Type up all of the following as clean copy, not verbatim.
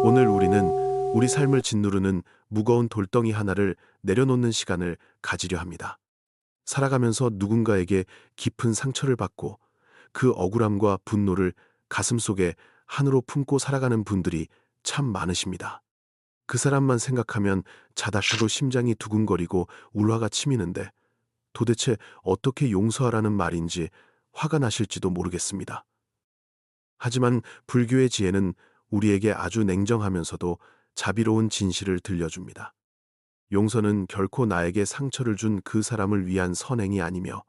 오늘 우리는 우리 삶을 짓누르는 무거운 돌덩이 하나를 내려놓는 시간을 가지려 합니다. 살아가면서 누군가에게 깊은 상처를 받고 그 억울함과 분노를 가슴속에 한으로 품고 살아가는 분들이 참 많으십니다. 그 사람만 생각하면 자다가도 심장이 두근거리고 울화가 치미는데 도대체 어떻게 용서하라는 말인지 화가 나실지도 모르겠습니다. 하지만 불교의 지혜는 우리에게 아주 냉정하면서도 자비로운 진실을 들려줍니다. 용서는 결코 나에게 상처를 준 그 사람을 위한 선행이 아니며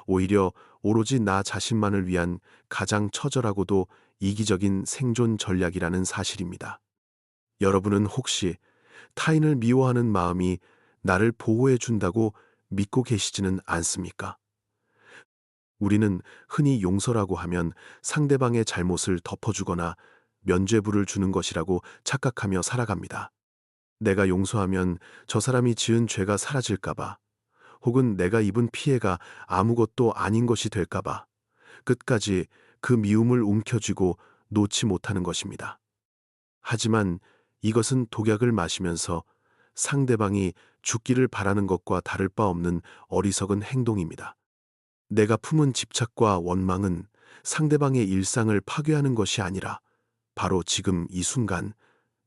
오히려 오로지 나 자신만을 위한 가장 처절하고도 이기적인 생존 전략이라는 사실입니다. 여러분은 혹시 타인을 미워하는 마음이 나를 보호해 준다고 믿고 계시지는 않습니까? 우리는 흔히 용서라고 하면 상대방의 잘못을 덮어주거나 면죄부를 주는 것이라고 착각하며 살아갑니다. 내가 용서하면 저 사람이 지은 죄가 사라질까봐, 혹은 내가 입은 피해가 아무것도 아닌 것이 될까봐, 끝까지 그 미움을 움켜쥐고 놓지 못하는 것입니다. 하지만 이것은 독약을 마시면서 상대방이 죽기를 바라는 것과 다를 바 없는 어리석은 행동입니다. 내가 품은 집착과 원망은 상대방의 일상을 파괴하는 것이 아니라 바로 지금 이 순간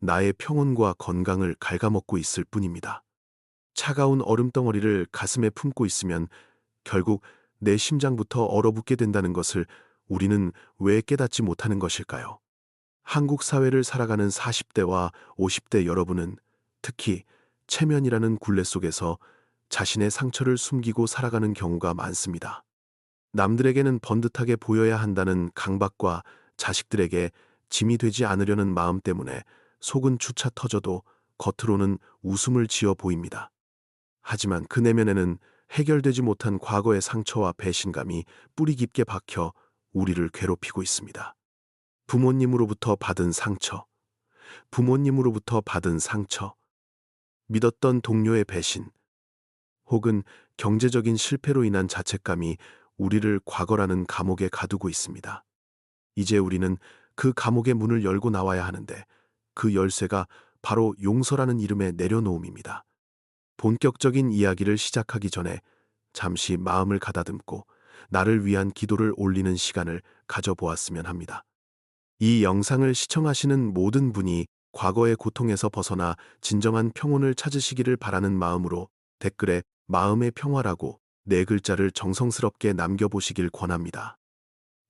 나의 평온과 건강을 갉아먹고 있을 뿐입니다. 차가운 얼음덩어리를 가슴에 품고 있으면 결국 내 심장부터 얼어붙게 된다는 것을 우리는 왜 깨닫지 못하는 것일까요? 한국 사회를 살아가는 40대와 50대 여러분은 특히 체면이라는 굴레 속에서 자신의 상처를 숨기고 살아가는 경우가 많습니다. 남들에게는 번듯하게 보여야 한다는 강박과 자식들에게 짐이 되지 않으려는 마음 때문에 속은 추차 터져도 겉으로는 웃음을 지어 보입니다. 하지만 그 내면에는 해결되지 못한 과거의 상처와 배신감이 뿌리 깊게 박혀 우리를 괴롭히고 있습니다. 부모님으로부터 받은 상처, 부모님으로부터 받은 상처, 믿었던 동료의 배신, 혹은 경제적인 실패로 인한 자책감이 우리를 과거라는 감옥에 가두고 있습니다. 이제 우리는 그 감옥의 문을 열고 나와야 하는데 그 열쇠가 바로 용서라는 이름의 내려놓음입니다. 본격적인 이야기를 시작하기 전에 잠시 마음을 가다듬고 나를 위한 기도를 올리는 시간을 가져보았으면 합니다. 이 영상을 시청하시는 모든 분이 과거의 고통에서 벗어나 진정한 평온을 찾으시기를 바라는 마음으로 댓글에 마음의 평화라고 네 글자를 정성스럽게 남겨보시길 권합니다.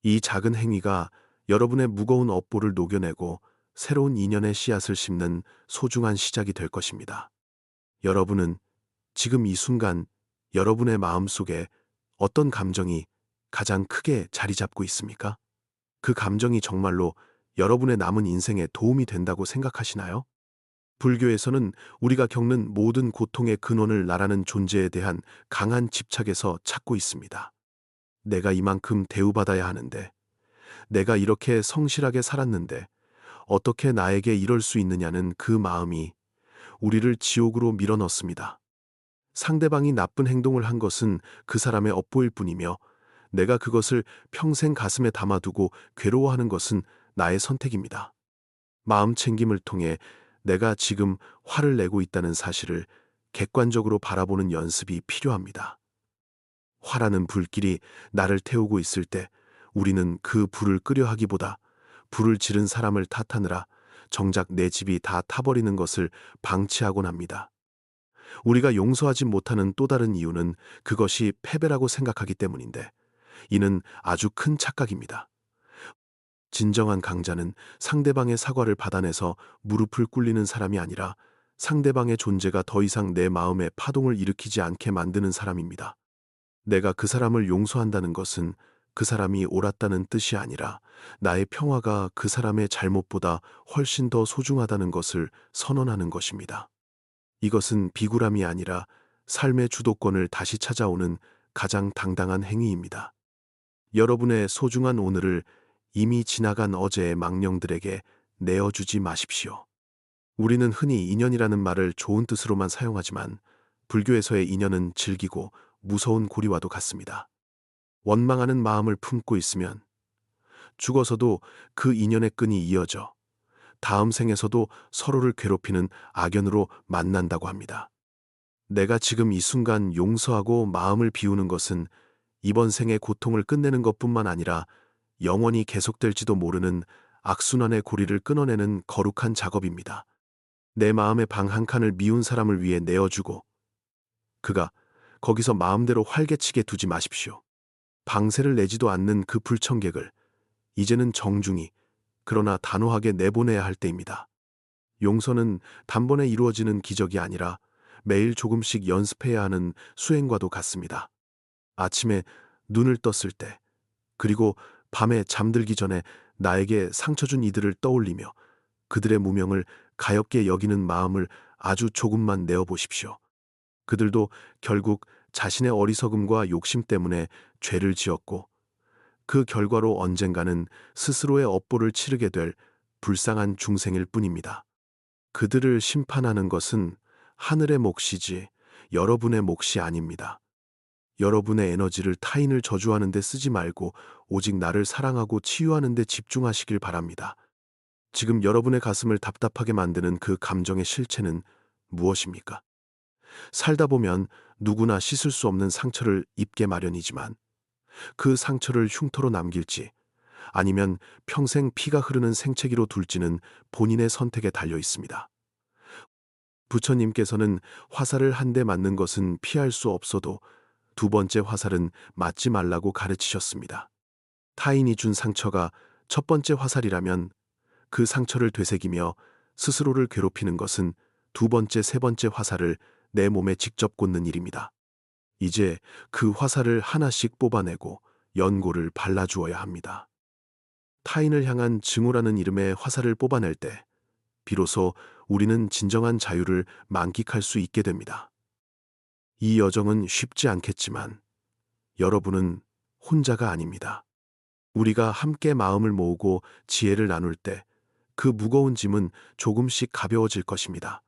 이 작은 행위가 여러분의 무거운 업보를 녹여내고 새로운 인연의 씨앗을 심는 소중한 시작이 될 것입니다. 여러분은 지금 이 순간 여러분의 마음속에 어떤 감정이 가장 크게 자리 잡고 있습니까? 그 감정이 정말로 여러분의 남은 인생에 도움이 된다고 생각하시나요? 불교에서는 우리가 겪는 모든 고통의 근원을 나라는 존재에 대한 강한 집착에서 찾고 있습니다. 내가 이만큼 대우받아야 하는데, 내가 이렇게 성실하게 살았는데 어떻게 나에게 이럴 수 있느냐는 그 마음이 우리를 지옥으로 밀어넣습니다. 상대방이 나쁜 행동을 한 것은 그 사람의 업보일 뿐이며 내가 그것을 평생 가슴에 담아두고 괴로워하는 것은 나의 선택입니다. 마음 챙김을 통해 내가 지금 화를 내고 있다는 사실을 객관적으로 바라보는 연습이 필요합니다. 화라는 불길이 나를 태우고 있을 때 우리는 그 불을 끄려 하기보다 불을 지른 사람을 탓하느라 정작 내 집이 다 타버리는 것을 방치하곤 합니다. 우리가 용서하지 못하는 또 다른 이유는 그것이 패배라고 생각하기 때문인데 이는 아주 큰 착각입니다. 진정한 강자는 상대방의 사과를 받아내서 무릎을 꿇리는 사람이 아니라 상대방의 존재가 더 이상 내 마음에 파동을 일으키지 않게 만드는 사람입니다. 내가 그 사람을 용서한다는 것은 그 사람이 옳았다는 뜻이 아니라 나의 평화가 그 사람의 잘못보다 훨씬 더 소중하다는 것을 선언하는 것입니다. 이것은 비굴함이 아니라 삶의 주도권을 다시 찾아오는 가장 당당한 행위입니다. 여러분의 소중한 오늘을 이미 지나간 어제의 망령들에게 내어주지 마십시오. 우리는 흔히 인연이라는 말을 좋은 뜻으로만 사용하지만 불교에서의 인연은 질기고 무서운 고리와도 같습니다. 원망하는 마음을 품고 있으면 죽어서도 그 인연의 끈이 이어져 다음 생에서도 서로를 괴롭히는 악연으로 만난다고 합니다. 내가 지금 이 순간 용서하고 마음을 비우는 것은 이번 생의 고통을 끝내는 것뿐만 아니라 영원히 계속될지도 모르는 악순환의 고리를 끊어내는 거룩한 작업입니다. 내 마음의 방 한 칸을 미운 사람을 위해 내어주고 그가 거기서 마음대로 활개치게 두지 마십시오. 방세를 내지도 않는 그 불청객을 이제는 정중히 그러나 단호하게 내보내야 할 때입니다. 용서는 단번에 이루어지는 기적이 아니라 매일 조금씩 연습해야 하는 수행과도 같습니다. 아침에 눈을 떴을 때, 그리고 밤에 잠들기 전에 나에게 상처 준 이들을 떠올리며 그들의 무명을 가엾게 여기는 마음을 아주 조금만 내어 보십시오. 그들도 결국 자신의 어리석음과 욕심 때문에 죄를 지었고 그 결과로 언젠가는 스스로의 업보를 치르게 될 불쌍한 중생일 뿐입니다. 그들을 심판하는 것은 하늘의 몫이지 여러분의 몫이 아닙니다. 여러분의 에너지를 타인을 저주하는 데 쓰지 말고 오직 나를 사랑하고 치유하는 데 집중하시길 바랍니다. 지금 여러분의 가슴을 답답하게 만드는 그 감정의 실체는 무엇입니까? 살다 보면 누구나 씻을 수 없는 상처를 입게 마련이지만 그 상처를 흉터로 남길지 아니면 평생 피가 흐르는 생채기로 둘지는 본인의 선택에 달려 있습니다. 부처님께서는 화살을 한 대 맞는 것은 피할 수 없어도 두 번째 화살은 맞지 말라고 가르치셨습니다. 타인이 준 상처가 첫 번째 화살이라면 그 상처를 되새기며 스스로를 괴롭히는 것은 두 번째, 세 번째 화살을 내 몸에 직접 꽂는 일입니다. 이제 그 화살을 하나씩 뽑아내고 연고를 발라주어야 합니다. 타인을 향한 증오라는 이름의 화살을 뽑아낼 때 비로소 우리는 진정한 자유를 만끽할 수 있게 됩니다. 이 여정은 쉽지 않겠지만 여러분은 혼자가 아닙니다. 우리가 함께 마음을 모으고 지혜를 나눌 때 그 무거운 짐은 조금씩 가벼워질 것입니다.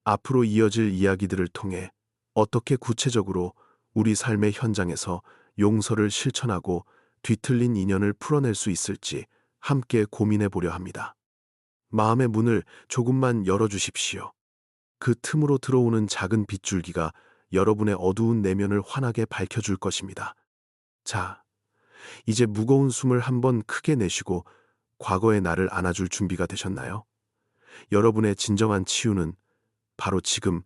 앞으로 이어질 이야기들을 통해 어떻게 구체적으로 우리 삶의 현장에서 용서를 실천하고 뒤틀린 인연을 풀어낼 수 있을지 함께 고민해 보려 합니다. 마음의 문을 조금만 열어주십시오. 그 틈으로 들어오는 작은 빗줄기가 여러분의 어두운 내면을 환하게 밝혀줄 것입니다. 자, 이제 무거운 숨을 한번 크게 내쉬고 과거의 나를 안아줄 준비가 되셨나요? 여러분의 진정한 치유는 바로 지금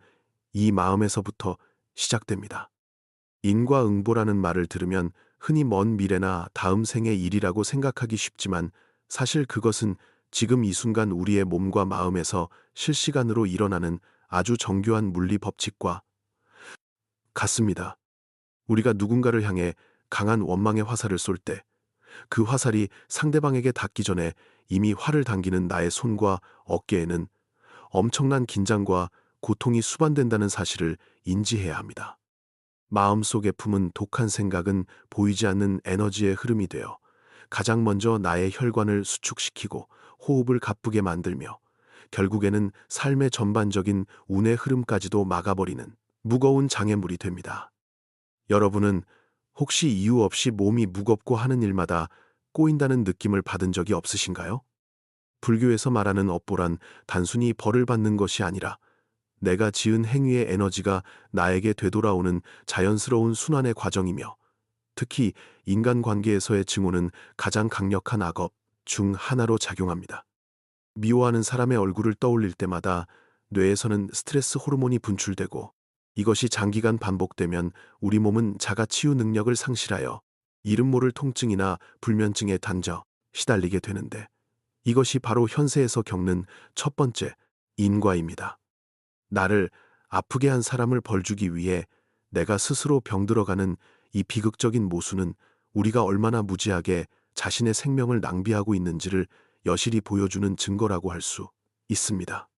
이 마음에서부터 시작됩니다. 인과응보라는 말을 들으면 흔히 먼 미래나 다음 생의 일이라고 생각하기 쉽지만 사실 그것은 지금 이 순간 우리의 몸과 마음에서 실시간으로 일어나는 아주 정교한 물리 법칙과 같습니다. 우리가 누군가를 향해 강한 원망의 화살을 쏠 때 그 화살이 상대방에게 닿기 전에 이미 활을 당기는 나의 손과 어깨에는 엄청난 긴장과 고통이 수반된다는 사실을 인지해야 합니다. 마음속에 품은 독한 생각은 보이지 않는 에너지의 흐름이 되어 가장 먼저 나의 혈관을 수축시키고 호흡을 가쁘게 만들며 결국에는 삶의 전반적인 운의 흐름까지도 막아버리는 무거운 장애물이 됩니다. 여러분은 혹시 이유 없이 몸이 무겁고 하는 일마다 꼬인다는 느낌을 받은 적이 없으신가요? 불교에서 말하는 업보란 단순히 벌을 받는 것이 아니라 내가 지은 행위의 에너지가 나에게 되돌아오는 자연스러운 순환의 과정이며 특히 인간관계에서의 증오는 가장 강력한 악업 중 하나로 작용합니다. 미워하는 사람의 얼굴을 떠올릴 때마다 뇌에서는 스트레스 호르몬이 분출되고 이것이 장기간 반복되면 우리 몸은 자가 치유 능력을 상실하여 이름 모를 통증이나 불면증에 단저 시달리게 되는데 이것이 바로 현세에서 겪는 첫 번째 인과입니다. 나를 아프게 한 사람을 벌주기 위해 내가 스스로 병들어가는 이 비극적인 모순은 우리가 얼마나 무지하게 자신의 생명을 낭비하고 있는지를 여실히 보여주는 증거라고 할 수 있습니다.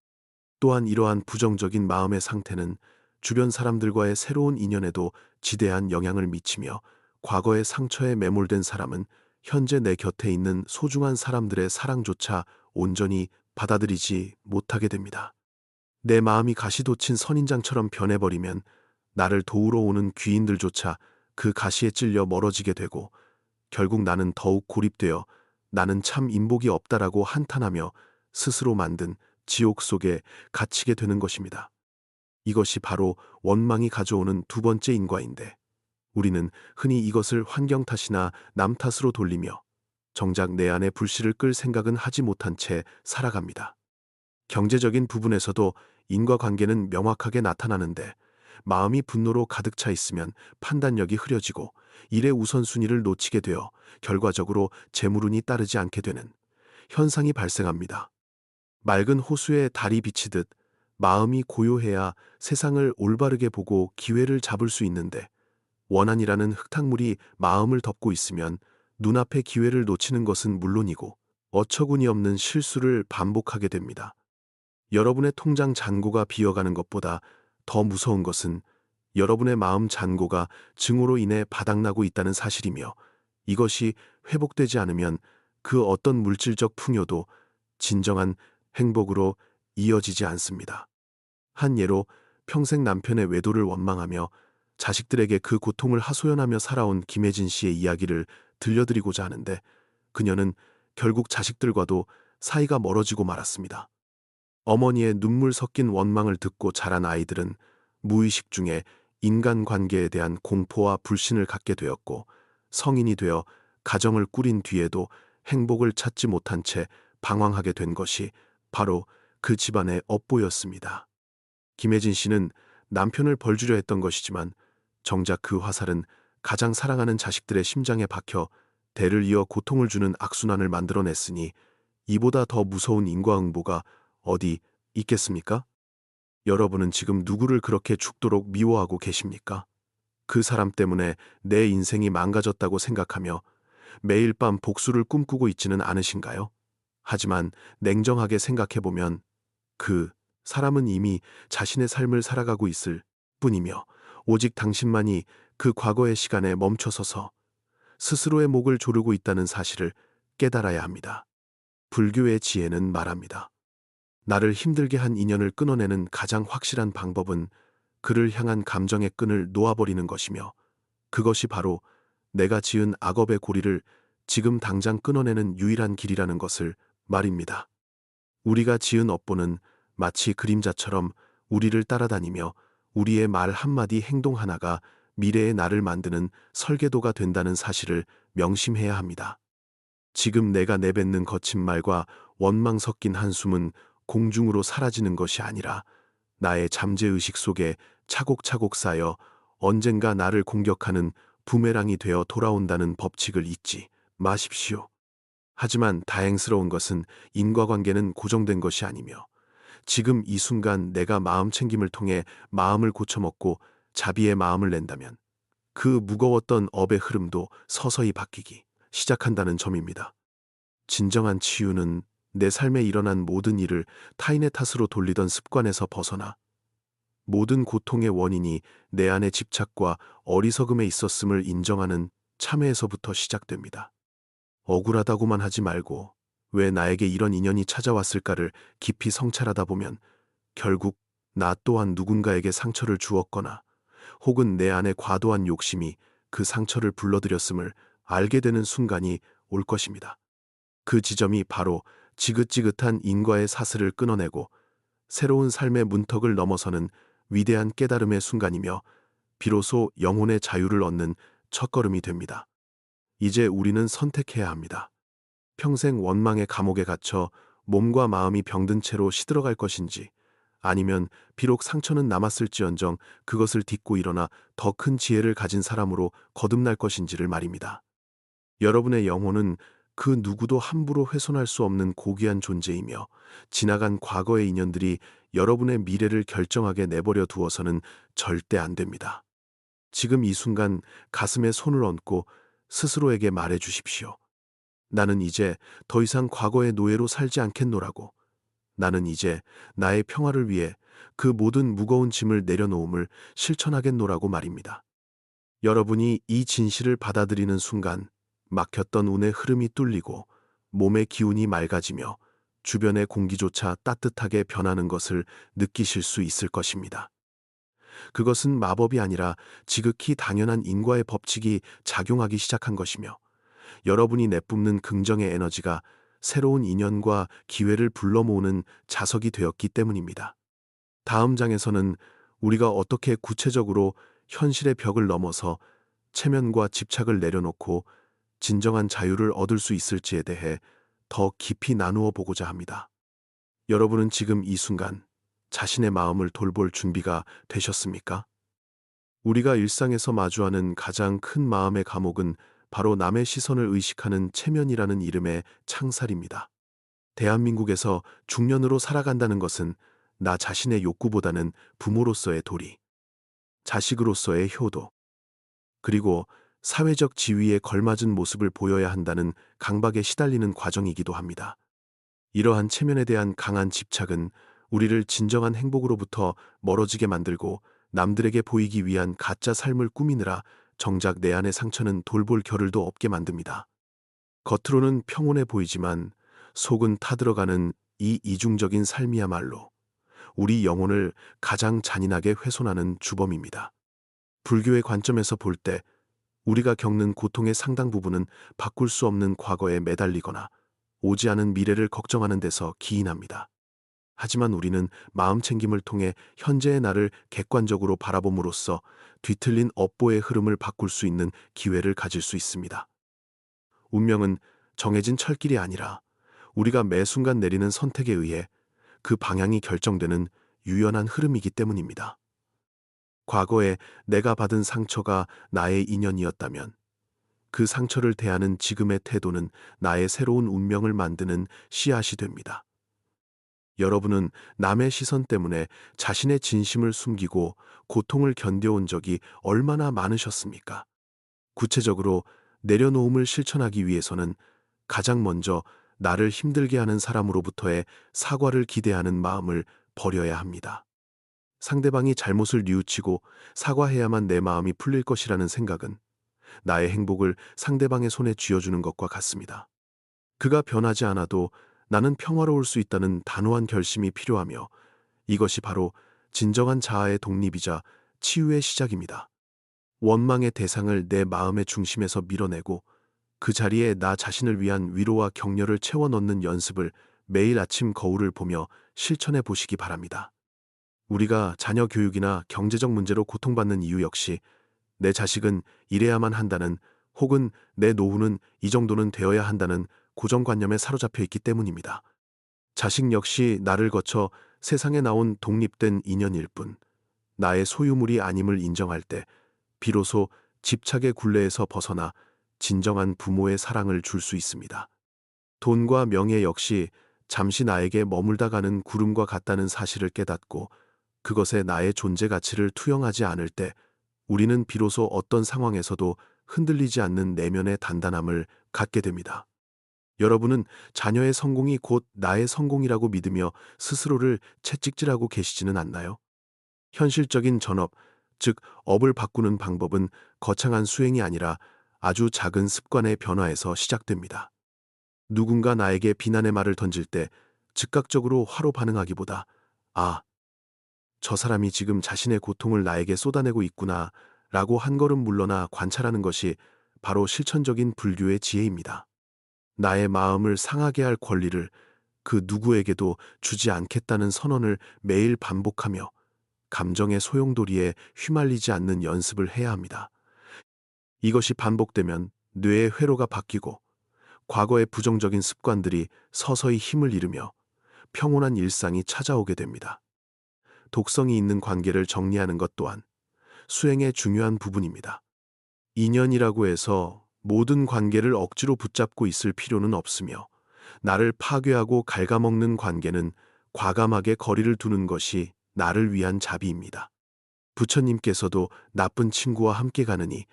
또한 이러한 부정적인 마음의 상태는 주변 사람들과의 새로운 인연에도 지대한 영향을 미치며 과거의 상처에 매몰된 사람은 현재 내 곁에 있는 소중한 사람들의 사랑조차 온전히 받아들이지 못하게 됩니다. 내 마음이 가시돋친 선인장처럼 변해버리면 나를 도우러 오는 귀인들조차 그 가시에 찔려 멀어지게 되고 결국 나는 더욱 고립되어 나는 참 인복이 없다라고 한탄하며 스스로 만든 지옥 속에 갇히게 되는 것입니다. 이것이 바로 원망이 가져오는 두 번째 인과인데, 우리는 흔히 이것을 환경 탓이나 남 탓으로 돌리며 정작 내 안에 불씨를 끌 생각은 하지 못한 채 살아갑니다. 경제적인 부분에서도 인과관계는 명확하게 나타나는데, 마음이 분노로 가득 차 있으면 판단력이 흐려지고 일의 우선순위를 놓치게 되어 결과적으로 재물운이 따르지 않게 되는 현상이 발생합니다. 맑은 호수에 달이 비치듯 마음이 고요해야 세상을 올바르게 보고 기회를 잡을 수 있는데, 원한이라는 흙탕물이 마음을 덮고 있으면 눈앞의 기회를 놓치는 것은 물론이고 어처구니 없는 실수를 반복하게 됩니다. 여러분의 통장 잔고가 비어가는 것보다 더 무서운 것은 여러분의 마음 잔고가 증오로 인해 바닥나고 있다는 사실이며, 이것이 회복되지 않으면 그 어떤 물질적 풍요도 진정한 행복으로 이어지지 않습니다. 한 예로, 평생 남편의 외도를 원망하며 자식들에게 그 고통을 하소연하며 살아온 김혜진 씨의 이야기를 들려드리고자 하는데, 그녀는 결국 자식들과도 사이가 멀어지고 말았습니다. 어머니의 눈물 섞인 원망을 듣고 자란 아이들은 무의식 중에 인간관계에 대한 공포와 불신을 갖게 되었고, 성인이 되어 가정을 꾸린 뒤에도 행복을 찾지 못한 채 방황하게 된 것이 바로 그 집안의 업보였습니다. 김혜진 씨는 남편을 벌주려 했던 것이지만, 정작 그 화살은 가장 사랑하는 자식들의 심장에 박혀 대를 이어 고통을 주는 악순환을 만들어냈으니, 이보다 더 무서운 인과응보가 어디 있겠습니까? 여러분은 지금 누구를 그렇게 죽도록 미워하고 계십니까? 그 사람 때문에 내 인생이 망가졌다고 생각하며 매일 밤 복수를 꿈꾸고 있지는 않으신가요? 하지만 냉정하게 생각해보면 그 사람은 이미 자신의 삶을 살아가고 있을 뿐이며, 오직 당신만이 그 과거의 시간에 멈춰서서 스스로의 목을 조르고 있다는 사실을 깨달아야 합니다. 불교의 지혜는 말합니다. 나를 힘들게 한 인연을 끊어내는 가장 확실한 방법은 그를 향한 감정의 끈을 놓아버리는 것이며, 그것이 바로 내가 지은 악업의 고리를 지금 당장 끊어내는 유일한 길이라는 것을 말입니다. 우리가 지은 업보는 마치 그림자처럼 우리를 따라다니며, 우리의 말 한마디 행동 하나가 미래의 나를 만드는 설계도가 된다는 사실을 명심해야 합니다. 지금 내가 내뱉는 거친 말과 원망 섞인 한숨은 공중으로 사라지는 것이 아니라 나의 잠재의식 속에 차곡차곡 쌓여 언젠가 나를 공격하는 부메랑이 되어 돌아온다는 법칙을 잊지 마십시오. 하지만 다행스러운 것은 인과관계는 고정된 것이 아니며, 지금 이 순간 내가 마음 챙김을 통해 마음을 고쳐먹고 자비의 마음을 낸다면 그 무거웠던 업의 흐름도 서서히 바뀌기 시작한다는 점입니다. 진정한 치유는 내 삶에 일어난 모든 일을 타인의 탓으로 돌리던 습관에서 벗어나, 모든 고통의 원인이 내 안의 집착과 어리석음에 있었음을 인정하는 참회에서부터 시작됩니다. 억울하다고만 하지 말고 왜 나에게 이런 인연이 찾아왔을까를 깊이 성찰하다 보면 결국 나 또한 누군가에게 상처를 주었거나, 혹은 내 안의 과도한 욕심이 그 상처를 불러들였음을 알게 되는 순간이 올 것입니다. 그 지점이 바로 지긋지긋한 인과의 사슬을 끊어내고 새로운 삶의 문턱을 넘어서는 위대한 깨달음의 순간이며, 비로소 영혼의 자유를 얻는 첫걸음이 됩니다. 이제 우리는 선택해야 합니다. 평생 원망의 감옥에 갇혀 몸과 마음이 병든 채로 시들어갈 것인지, 아니면 비록 상처는 남았을지언정 그것을 딛고 일어나 더 큰 지혜를 가진 사람으로 거듭날 것인지를 말입니다. 여러분의 영혼은 그 누구도 함부로 훼손할 수 없는 고귀한 존재이며, 지나간 과거의 인연들이 여러분의 미래를 결정하게 내버려 두어서는 절대 안 됩니다. 지금 이 순간 가슴에 손을 얹고 스스로에게 말해 주십시오. 나는 이제 더 이상 과거의 노예로 살지 않겠노라고. 나는 이제 나의 평화를 위해 그 모든 무거운 짐을 내려놓음을 실천하겠노라고 말입니다. 여러분이 이 진실을 받아들이는 순간 막혔던 운의 흐름이 뚫리고 몸의 기운이 맑아지며 주변의 공기조차 따뜻하게 변하는 것을 느끼실 수 있을 것입니다. 그것은 마법이 아니라 지극히 당연한 인과의 법칙이 작용하기 시작한 것이며, 여러분이 내뿜는 긍정의 에너지가 새로운 인연과 기회를 불러 모으는 자석이 되었기 때문입니다. 다음 장에서는 우리가 어떻게 구체적으로 현실의 벽을 넘어서 체면과 집착을 내려놓고 진정한 자유를 얻을 수 있을지에 대해 더 깊이 나누어 보고자 합니다. 여러분은 지금 이 순간 자신의 마음을 돌볼 준비가 되셨습니까? 우리가 일상에서 마주하는 가장 큰 마음의 감옥은 바로 남의 시선을 의식하는 체면이라는 이름의 창살입니다. 대한민국에서 중년으로 살아간다는 것은 나 자신의 욕구보다는 부모로서의 도리, 자식으로서의 효도, 그리고 사회적 지위에 걸맞은 모습을 보여야 한다는 강박에 시달리는 과정이기도 합니다. 이러한 체면에 대한 강한 집착은 우리를 진정한 행복으로부터 멀어지게 만들고 남들에게 보이기 위한 가짜 삶을 꾸미느라 정작 내 안의 상처는 돌볼 겨를도 없게 만듭니다. 겉으로는 평온해 보이지만 속은 타들어가는 이 이중적인 삶이야말로 우리 영혼을 가장 잔인하게 훼손하는 주범입니다. 불교의 관점에서 볼 때 우리가 겪는 고통의 상당 부분은 바꿀 수 없는 과거에 매달리거나 오지 않은 미래를 걱정하는 데서 기인합니다. 하지만 우리는 마음 챙김을 통해 현재의 나를 객관적으로 바라봄으로써 뒤틀린 업보의 흐름을 바꿀 수 있는 기회를 가질 수 있습니다. 운명은 정해진 철길이 아니라 우리가 매 순간 내리는 선택에 의해 그 방향이 결정되는 유연한 흐름이기 때문입니다. 과거에 내가 받은 상처가 나의 인연이었다면 그 상처를 대하는 지금의 태도는 나의 새로운 운명을 만드는 씨앗이 됩니다. 여러분은 남의 시선 때문에 자신의 진심을 숨기고 고통을 견뎌온 적이 얼마나 많으셨습니까? 구체적으로 내려놓음을 실천하기 위해서는 가장 먼저 나를 힘들게 하는 사람으로부터의 사과를 기대하는 마음을 버려야 합니다. 상대방이 잘못을 뉘우치고 사과해야만 내 마음이 풀릴 것이라는 생각은 나의 행복을 상대방의 손에 쥐어주는 것과 같습니다. 그가 변하지 않아도 나는 평화로울 수 있다는 단호한 결심이 필요하며 이것이 바로 진정한 자아의 독립이자 치유의 시작입니다. 원망의 대상을 내 마음의 중심에서 밀어내고 그 자리에 나 자신을 위한 위로와 격려를 채워 넣는 연습을 매일 아침 거울을 보며 실천해 보시기 바랍니다. 우리가 자녀 교육이나 경제적 문제로 고통받는 이유 역시 내 자식은 이래야만 한다는 혹은 내 노후는 이 정도는 되어야 한다는 고정관념에 사로잡혀 있기 때문입니다. 자식 역시 나를 거쳐 세상에 나온 독립된 인연일 뿐 나의 소유물이 아님을 인정할 때 비로소 집착의 굴레에서 벗어나 진정한 부모의 사랑을 줄 수 있습니다. 돈과 명예 역시 잠시 나에게 머물다 가는 구름과 같다는 사실을 깨닫고 그것에 나의 존재 가치를 투영하지 않을 때 우리는 비로소 어떤 상황에서도 흔들리지 않는 내면의 단단함을 갖게 됩니다. 여러분은 자녀의 성공이 곧 나의 성공이라고 믿으며 스스로를 채찍질하고 계시지는 않나요? 현실적인 전업, 즉 업을 바꾸는 방법은 거창한 수행이 아니라 아주 작은 습관의 변화에서 시작됩니다. 누군가 나에게 비난의 말을 던질 때 즉각적으로 화로 반응하기보다 아, 저 사람이 지금 자신의 고통을 나에게 쏟아내고 있구나 라고 한 걸음 물러나 관찰하는 것이 바로 실천적인 불교의 지혜입니다. 나의 마음을 상하게 할 권리를 그 누구에게도 주지 않겠다는 선언을 매일 반복하며 감정의 소용돌이에 휘말리지 않는 연습을 해야 합니다. 이것이 반복되면 뇌의 회로가 바뀌고 과거의 부정적인 습관들이 서서히 힘을 잃으며 평온한 일상이 찾아오게 됩니다. 독성이 있는 관계를 정리하는 것 또한 수행의 중요한 부분입니다. 인연이라고 해서 모든 관계를 억지로 붙잡고 있을 필요는 없으며 나를 파괴하고 갉아먹는 관계는 과감하게 거리를 두는 것이 나를 위한 자비입니다. 부처님께서도 나쁜 친구와 함께 가느니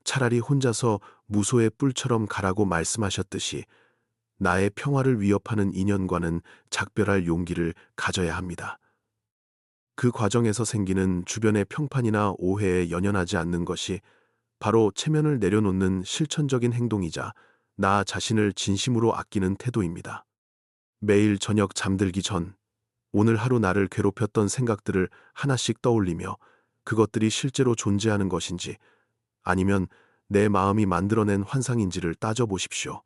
차라리 혼자서 무소의 뿔처럼 가라고 말씀하셨듯이 나의 평화를 위협하는 인연과는 작별할 용기를 가져야 합니다. 그 과정에서 생기는 주변의 평판이나 오해에 연연하지 않는 것이 바로 체면을 내려놓는 실천적인 행동이자 나 자신을 진심으로 아끼는 태도입니다. 매일 저녁 잠들기 전 오늘 하루 나를 괴롭혔던 생각들을 하나씩 떠올리며 그것들이 실제로 존재하는 것인지 아니면 내 마음이 만들어낸 환상인지를 따져보십시오.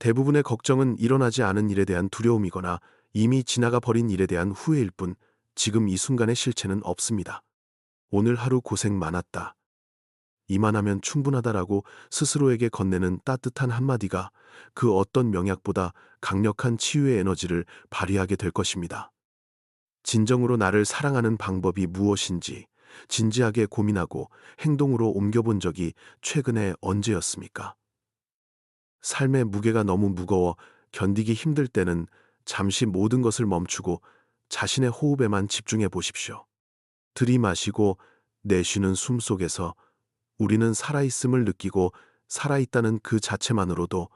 대부분의 걱정은 일어나지 않은 일에 대한 두려움이거나 이미 지나가 버린 일에 대한 후회일 뿐 지금 이 순간의 실체는 없습니다. 오늘 하루 고생 많았다. 이만하면 충분하다라고 스스로에게 건네는 따뜻한 한마디가 그 어떤 명약보다 강력한 치유의 에너지를 발휘하게 될 것입니다. 진정으로 나를 사랑하는 방법이 무엇인지 진지하게 고민하고 행동으로 옮겨본 적이 최근에 언제였습니까? 삶의 무게가 너무 무거워 견디기 힘들 때는 잠시 모든 것을 멈추고 자신의 호흡에만 집중해 보십시오. 들이마시고 내쉬는 숨 속에서 우리는 살아있음을 느끼고 살아있다는 그 자체만으로도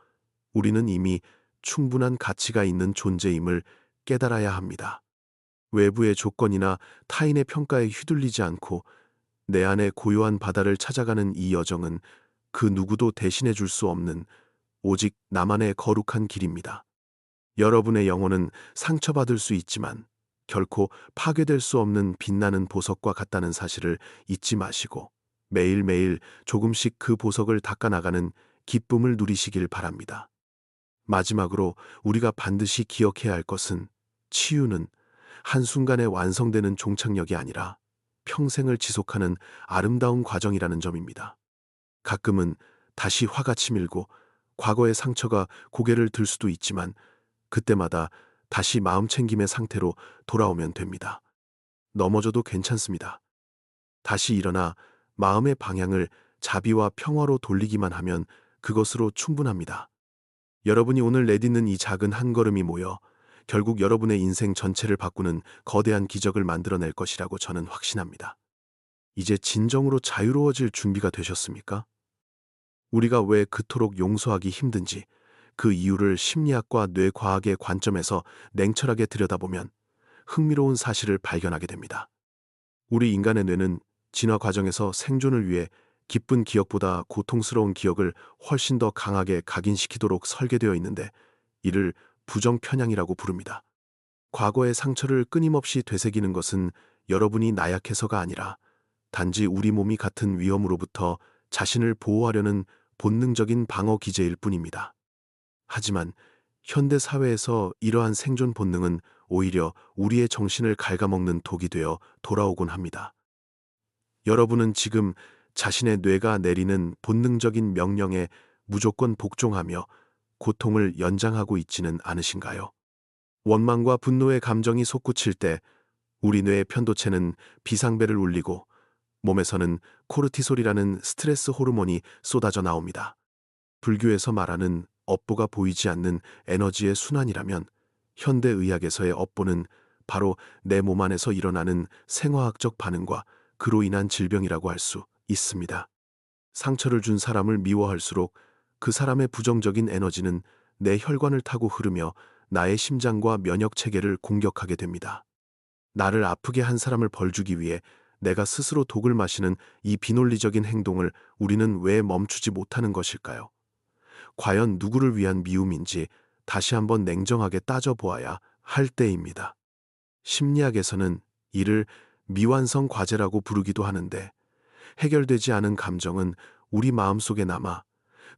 우리는 이미 충분한 가치가 있는 존재임을 깨달아야 합니다. 외부의 조건이나 타인의 평가에 휘둘리지 않고 내 안의 고요한 바다를 찾아가는 이 여정은 그 누구도 대신해 줄 수 없는 오직 나만의 거룩한 길입니다. 여러분의 영혼은 상처받을 수 있지만 결코 파괴될 수 없는 빛나는 보석과 같다는 사실을 잊지 마시고 매일매일 조금씩 그 보석을 닦아나가는 기쁨을 누리시길 바랍니다. 마지막으로 우리가 반드시 기억해야 할 것은 치유는 한순간에 완성되는 종착역이 아니라 평생을 지속하는 아름다운 과정이라는 점입니다. 가끔은 다시 화가 치밀고 과거의 상처가 고개를 들 수도 있지만 그때마다 다시 마음챙김의 상태로 돌아오면 됩니다. 넘어져도 괜찮습니다. 다시 일어나 마음의 방향을 자비와 평화로 돌리기만 하면 그것으로 충분합니다. 여러분이 오늘 내딛는 이 작은 한 걸음이 모여 결국 여러분의 인생 전체를 바꾸는 거대한 기적을 만들어낼 것이라고 저는 확신합니다. 이제 진정으로 자유로워질 준비가 되셨습니까? 우리가 왜 그토록 용서하기 힘든지 그 이유를 심리학과 뇌과학의 관점에서 냉철하게 들여다보면 흥미로운 사실을 발견하게 됩니다. 우리 인간의 뇌는 진화 과정에서 생존을 위해 기쁜 기억보다 고통스러운 기억을 훨씬 더 강하게 각인시키도록 설계되어 있는데 이를 부정편향이라고 부릅니다. 과거의 상처를 끊임없이 되새기는 것은 여러분이 나약해서가 아니라 단지 우리 몸이 같은 위험으로부터 자신을 보호하려는 본능적인 방어 기제일 뿐입니다. 하지만 현대 사회에서 이러한 생존 본능은 오히려 우리의 정신을 갉아먹는 독이 되어 돌아오곤 합니다. 여러분은 지금 자신의 뇌가 내리는 본능적인 명령에 무조건 복종하며 고통을 연장하고 있지는 않으신가요? 원망과 분노의 감정이 솟구칠 때 우리 뇌의 편도체는 비상벨을 울리고 몸에서는 코르티솔이라는 스트레스 호르몬이 쏟아져 나옵니다. 불교에서 말하는 업보가 보이지 않는 에너지의 순환이라면 현대의학에서의 업보는 바로 내 몸 안에서 일어나는 생화학적 반응과 그로 인한 질병이라고 할 수 있습니다. 상처를 준 사람을 미워할수록 그 사람의 부정적인 에너지는 내 혈관을 타고 흐르며 나의 심장과 면역 체계를 공격하게 됩니다. 나를 아프게 한 사람을 벌주기 위해 내가 스스로 독을 마시는 이 비논리적인 행동을 우리는 왜 멈추지 못하는 것일까요? 과연 누구를 위한 미움인지 다시 한번 냉정하게 따져보아야 할 때입니다. 심리학에서는 이를 미완성 과제라고 부르기도 하는데 해결되지 않은 감정은 우리 마음속에 남아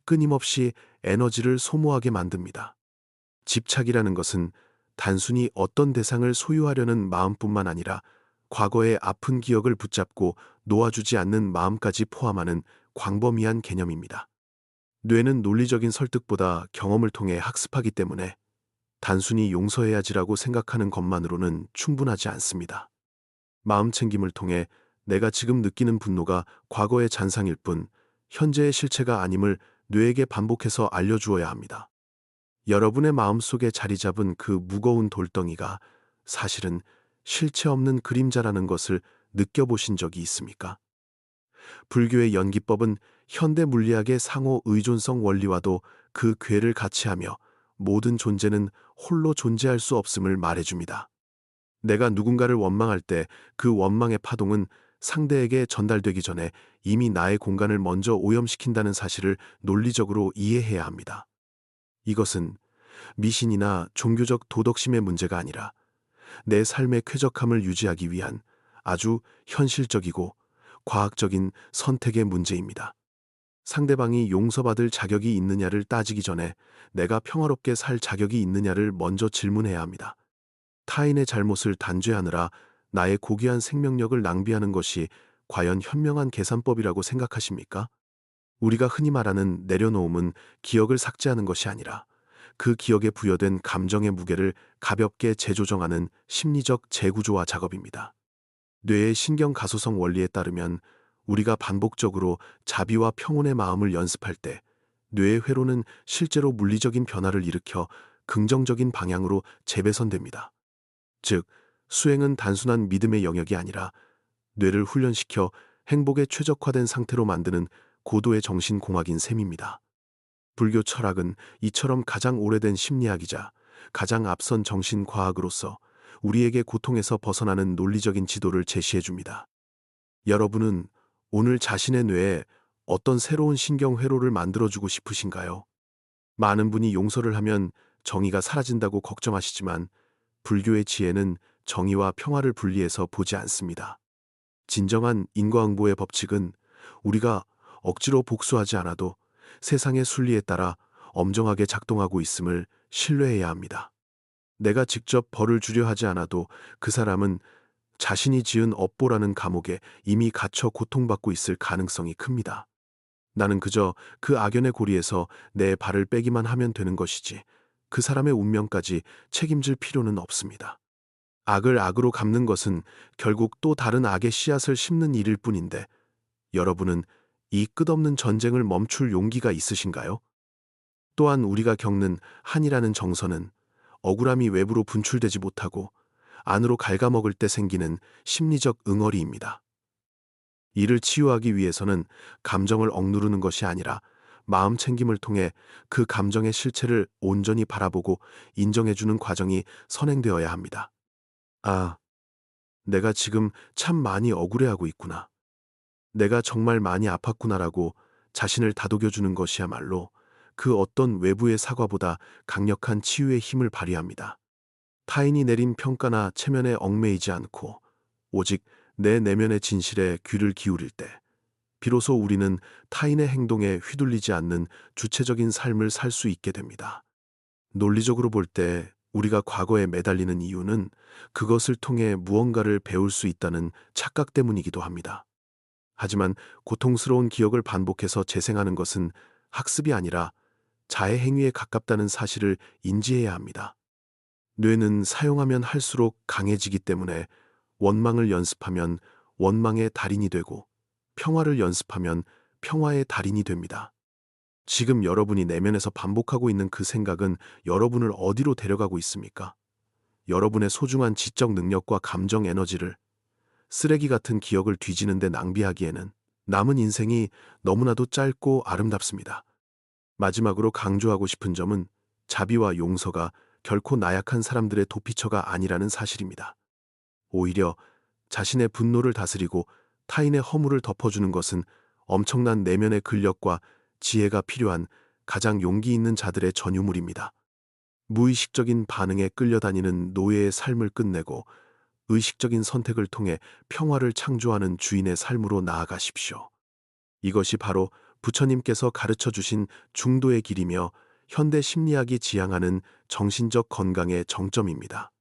끊임없이 에너지를 소모하게 만듭니다. 집착이라는 것은 단순히 어떤 대상을 소유하려는 마음뿐만 아니라 과거의 아픈 기억을 붙잡고 놓아주지 않는 마음까지 포함하는 광범위한 개념입니다. 뇌는 논리적인 설득보다 경험을 통해 학습하기 때문에 단순히 용서해야지라고 생각하는 것만으로는 충분하지 않습니다. 마음챙김을 통해 내가 지금 느끼는 분노가 과거의 잔상일 뿐 현재의 실체가 아님을 뇌에게 반복해서 알려주어야 합니다. 여러분의 마음속에 자리 잡은 그 무거운 돌덩이가 사실은 실체 없는 그림자라는 것을 느껴보신 적이 있습니까? 불교의 연기법은 현대 물리학의 상호 의존성 원리와도 그 궤를 같이 하며 모든 존재는 홀로 존재할 수 없음을 말해줍니다. 내가 누군가를 원망할 때 그 원망의 파동은 상대에게 전달되기 전에 이미 나의 공간을 먼저 오염시킨다는 사실을 논리적으로 이해해야 합니다. 이것은 미신이나 종교적 도덕심의 문제가 아니라 내 삶의 쾌적함을 유지하기 위한 아주 현실적이고 과학적인 선택의 문제입니다. 상대방이 용서받을 자격이 있느냐를 따지기 전에 내가 평화롭게 살 자격이 있느냐를 먼저 질문해야 합니다. 타인의 잘못을 단죄하느라 나의 고귀한 생명력을 낭비하는 것이 과연 현명한 계산법이라고 생각하십니까? 우리가 흔히 말하는 내려놓음은 기억을 삭제하는 것이 아니라 그 기억에 부여된 감정의 무게를 가볍게 재조정하는 심리적 재구조화 작업입니다. 뇌의 신경 가소성 원리에 따르면 우리가 반복적으로 자비와 평온의 마음을 연습할 때 뇌의 회로는 실제로 물리적인 변화를 일으켜 긍정적인 방향으로 재배선됩니다. 즉, 수행은 단순한 믿음의 영역이 아니라 뇌를 훈련시켜 행복에 최적화된 상태로 만드는 고도의 정신공학인 셈입니다. 불교 철학은 이처럼 가장 오래된 심리학이자 가장 앞선 정신과학으로서 우리에게 고통에서 벗어나는 논리적인 지도를 제시해 줍니다. 여러분은 오늘 자신의 뇌에 어떤 새로운 신경회로를 만들어주고 싶으신가요? 많은 분이 용서를 하면 정의가 사라진다고 걱정하시지만 불교의 지혜는 정의와 평화를 분리해서 보지 않습니다. 진정한 인과응보의 법칙은 우리가 억지로 복수하지 않아도 세상의 순리에 따라 엄정하게 작동하고 있음을 신뢰해야 합니다. 내가 직접 벌을 주려 하지 않아도 그 사람은 자신이 지은 업보라는 감옥에 이미 갇혀 고통받고 있을 가능성이 큽니다. 나는 그저 그 악연의 고리에서 내 발을 빼기만 하면 되는 것이지 그 사람의 운명까지 책임질 필요는 없습니다. 악을 악으로 갚는 것은 결국 또 다른 악의 씨앗을 심는 일일 뿐인데 여러분은 이 끝없는 전쟁을 멈출 용기가 있으신가요? 또한 우리가 겪는 한이라는 정서는 억울함이 외부로 분출되지 못하고 안으로 갉아먹을 때 생기는 심리적 응어리입니다. 이를 치유하기 위해서는 감정을 억누르는 것이 아니라 마음 챙김을 통해 그 감정의 실체를 온전히 바라보고 인정해주는 과정이 선행되어야 합니다. 아, 내가 지금 참 많이 억울해하고 있구나. 내가 정말 많이 아팠구나라고 자신을 다독여주는 것이야말로 그 어떤 외부의 사과보다 강력한 치유의 힘을 발휘합니다. 타인이 내린 평가나 체면에 얽매이지 않고 오직 내 내면의 진실에 귀를 기울일 때 비로소 우리는 타인의 행동에 휘둘리지 않는 주체적인 삶을 살 수 있게 됩니다. 논리적으로 볼 때 우리가 과거에 매달리는 이유는 그것을 통해 무언가를 배울 수 있다는 착각 때문이기도 합니다. 하지만 고통스러운 기억을 반복해서 재생하는 것은 학습이 아니라 자해 행위에 가깝다는 사실을 인지해야 합니다. 뇌는 사용하면 할수록 강해지기 때문에 원망을 연습하면 원망의 달인이 되고 평화를 연습하면 평화의 달인이 됩니다. 지금 여러분이 내면에서 반복하고 있는 그 생각은 여러분을 어디로 데려가고 있습니까? 여러분의 소중한 지적 능력과 감정 에너지를 쓰레기 같은 기억을 뒤지는 데 낭비하기에는 남은 인생이 너무나도 짧고 아름답습니다. 마지막으로 강조하고 싶은 점은 자비와 용서가 결코 나약한 사람들의 도피처가 아니라는 사실입니다. 오히려 자신의 분노를 다스리고 타인의 허물을 덮어주는 것은 엄청난 내면의 근력과 지혜가 필요한 가장 용기 있는 자들의 전유물입니다. 무의식적인 반응에 끌려다니는 노예의 삶을 끝내고 의식적인 선택을 통해 평화를 창조하는 주인의 삶으로 나아가십시오. 이것이 바로 부처님께서 가르쳐 주신 중도의 길이며 현대 심리학이 지향하는 정신적 건강의 정점입니다.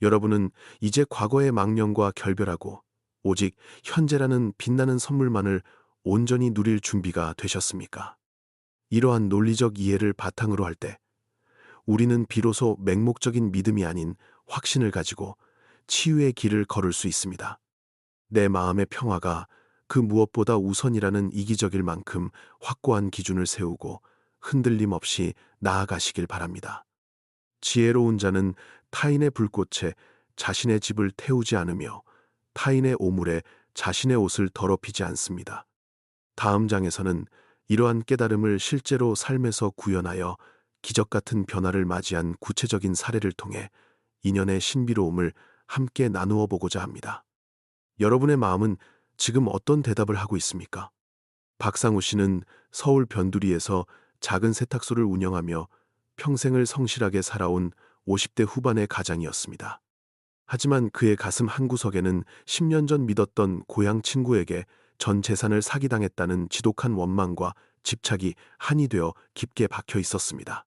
여러분은 이제 과거의 망령과 결별하고 오직 현재라는 빛나는 선물만을 온전히 누릴 준비가 되셨습니까? 이러한 논리적 이해를 바탕으로 할 때 우리는 비로소 맹목적인 믿음이 아닌 확신을 가지고 치유의 길을 걸을 수 있습니다. 내 마음의 평화가 그 무엇보다 우선이라는 이기적일 만큼 확고한 기준을 세우고 흔들림 없이 나아가시길 바랍니다. 지혜로운 자는 타인의 불꽃에 자신의 집을 태우지 않으며 타인의 오물에 자신의 옷을 더럽히지 않습니다. 다음 장에서는 이러한 깨달음을 실제로 삶에서 구현하여 기적 같은 변화를 맞이한 구체적인 사례를 통해 인연의 신비로움을 함께 나누어 보고자 합니다. 여러분의 마음은 지금 어떤 대답을 하고 있습니까? 박상우 씨는 서울 변두리에서 작은 세탁소를 운영하며 평생을 성실하게 살아온 50대 후반의 가장이었습니다. 하지만 그의 가슴 한구석에는 10년 전 믿었던 고향 친구에게 전 재산을 사기당했다는 지독한 원망과 집착이 한이 되어 깊게 박혀 있었습니다.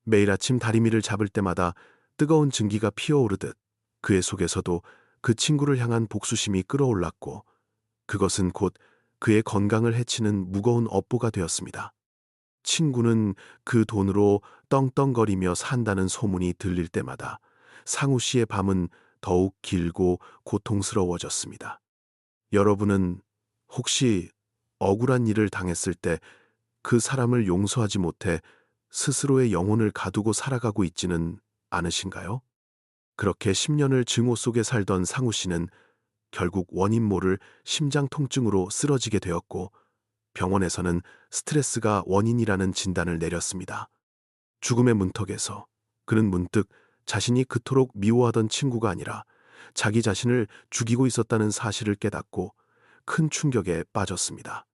매일 아침 다리미를 잡을 때마다 뜨거운 증기가 피어오르듯 그의 속에서도 그 친구를 향한 복수심이 끓어올랐고, 그것은 곧 그의 건강을 해치는 무거운 업보가 되었습니다. 친구는 그 돈으로 떵떵거리며 산다는 소문이 들릴 때마다 상우 씨의 밤은 더욱 길고 고통스러워졌습니다. 여러분은 혹시 억울한 일을 당했을 때 그 사람을 용서하지 못해 스스로의 영혼을 가두고 살아가고 있지는 않으신가요? 그렇게 10년을 증오 속에 살던 상우 씨는 결국 원인 모를 심장 통증으로 쓰러지게 되었고, 병원에서는 스트레스가 원인이라는 진단을 내렸습니다. 죽음의 문턱에서 그는 문득 자신이 그토록 미워하던 친구가 아니라 자기 자신을 죽이고 있었다는 사실을 깨닫고 큰 충격에 빠졌습니다.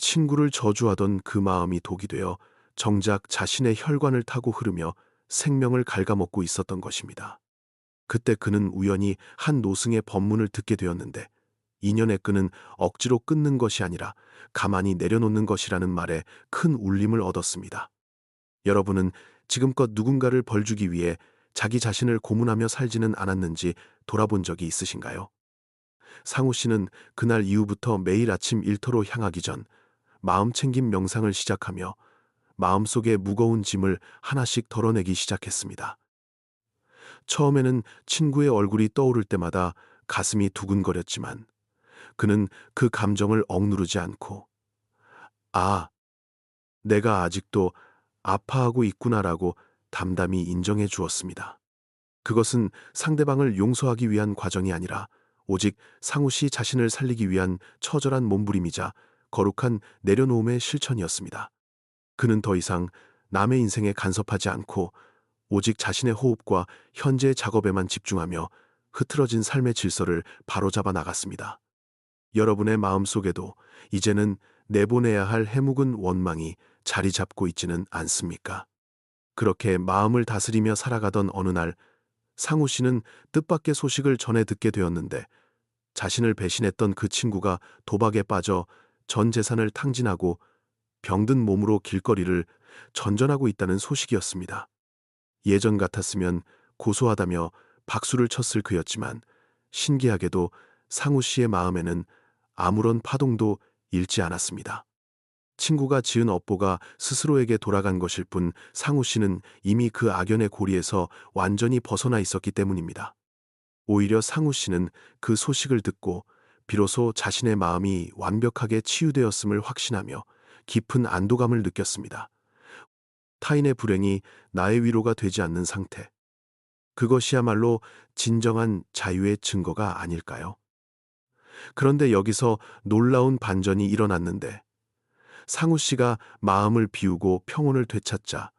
친구를 저주하던 그 마음이 독이 되어 정작 자신의 혈관을 타고 흐르며 생명을 갉아먹고 있었던 것입니다. 그때 그는 우연히 한 노승의 법문을 듣게 되었는데, 인연의 끈은 억지로 끊는 것이 아니라 가만히 내려놓는 것이라는 말에 큰 울림을 얻었습니다. 여러분은 지금껏 누군가를 벌주기 위해 자기 자신을 고문하며 살지는 않았는지 돌아본 적이 있으신가요? 상우 씨는 그날 이후부터 매일 아침 일터로 향하기 전 마음 챙김 명상을 시작하며 마음속의 무거운 짐을 하나씩 덜어내기 시작했습니다. 처음에는 친구의 얼굴이 떠오를 때마다 가슴이 두근거렸지만, 그는 그 감정을 억누르지 않고, 아, 내가 아직도 아파하고 있구나라고 담담히 인정해 주었습니다. 그것은 상대방을 용서하기 위한 과정이 아니라 오직 상우 씨 자신을 살리기 위한 처절한 몸부림이자 거룩한 내려놓음의 실천이었습니다. 그는 더 이상 남의 인생에 간섭하지 않고 오직 자신의 호흡과 현재의 작업에만 집중하며 흐트러진 삶의 질서를 바로잡아 나갔습니다. 여러분의 마음속에도 이제는 내보내야 할 해묵은 원망이 자리 잡고 있지는 않습니까? 그렇게 마음을 다스리며 살아가던 어느 날, 상우 씨는 뜻밖의 소식을 전해 듣게 되었는데, 자신을 배신했던 그 친구가 도박에 빠져 전 재산을 탕진하고 병든 몸으로 길거리를 전전하고 있다는 소식이었습니다. 예전 같았으면 고소하다며 박수를 쳤을 그였지만, 신기하게도 상우 씨의 마음에는 아무런 파동도 일지 않았습니다. 친구가 지은 업보가 스스로에게 돌아간 것일 뿐 상우 씨는 이미 그 악연의 고리에서 완전히 벗어나 있었기 때문입니다. 오히려 상우 씨는 그 소식을 듣고 비로소 자신의 마음이 완벽하게 치유되었음을 확신하며 깊은 안도감을 느꼈습니다. 타인의 불행이 나의 위로가 되지 않는 상태. 그것이야말로 진정한 자유의 증거가 아닐까요? 그런데 여기서 놀라운 반전이 일어났는데, 상우 씨가 마음을 비우고 평온을 되찾자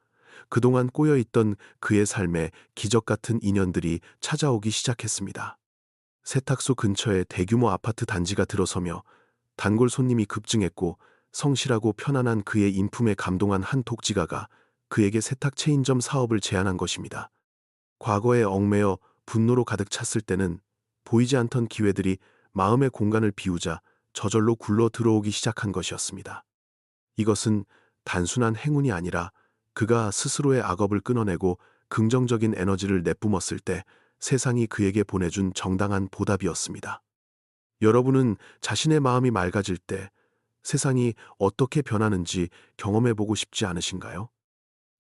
그동안 꼬여있던 그의 삶에 기적 같은 인연들이 찾아오기 시작했습니다. 세탁소 근처에 대규모 아파트 단지가 들어서며 단골 손님이 급증했고, 성실하고 편안한 그의 인품에 감동한 한 독지가가 그에게 세탁 체인점 사업을 제안한 것입니다. 과거에 얽매여 분노로 가득 찼을 때는 보이지 않던 기회들이 마음의 공간을 비우자 저절로 굴러 들어오기 시작한 것이었습니다. 이것은 단순한 행운이 아니라 그가 스스로의 악업을 끊어내고 긍정적인 에너지를 내뿜었을 때 세상이 그에게 보내준 정당한 보답이었습니다. 여러분은 자신의 마음이 맑아질 때 세상이 어떻게 변하는지 경험해보고 싶지 않으신가요?